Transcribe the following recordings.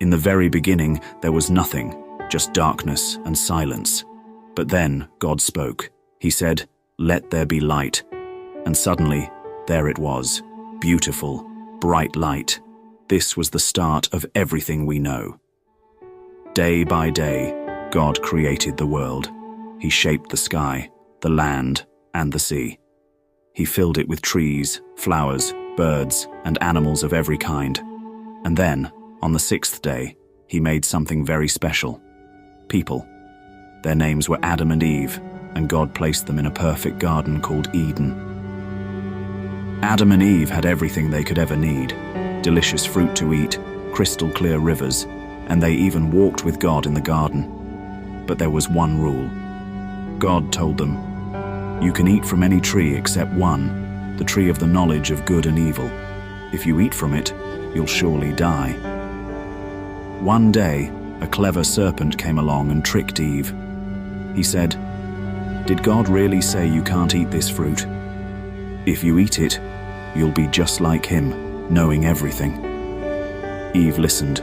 In the very beginning, there was nothing, just darkness and silence. But then God spoke. He said, "Let there be light." And suddenly, there it was, beautiful, bright light. This was the start of everything we know. Day by day, God created the world. He shaped the sky, the land, and the sea. He filled it with trees, flowers, birds, and animals of every kind. And then, on the sixth day, he made something very special. People. Their names were Adam and Eve, and God placed them in a perfect garden called Eden. Adam and Eve had everything they could ever need: delicious fruit to eat, crystal clear rivers, and they even walked with God in the garden. But there was one rule. God told them, "You can eat from any tree except one, the tree of the knowledge of good and evil. If you eat from it, you'll surely die." One day, a clever serpent came along and tricked Eve. He said, "Did God really say you can't eat this fruit? If you eat it, you'll be just like him, knowing everything." Eve listened,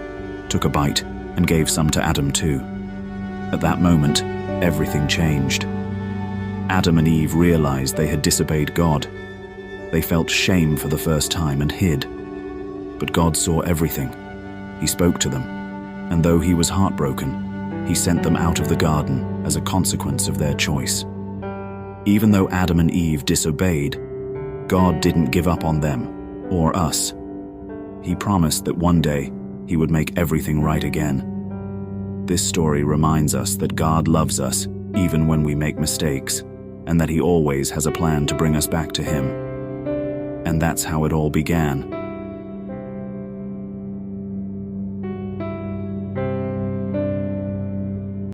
took a bite, and gave some to Adam too. At that moment, everything changed. Adam and Eve realized they had disobeyed God. They felt shame for the first time and hid. But God saw everything. He spoke to them, and though he was heartbroken, he sent them out of the garden as a consequence of their choice. Even though Adam and Eve disobeyed, God didn't give up on them, or us. He promised that one day he would make everything right again. This story reminds us that God loves us even when we make mistakes, and that he always has a plan to bring us back to him. And that's how it all began.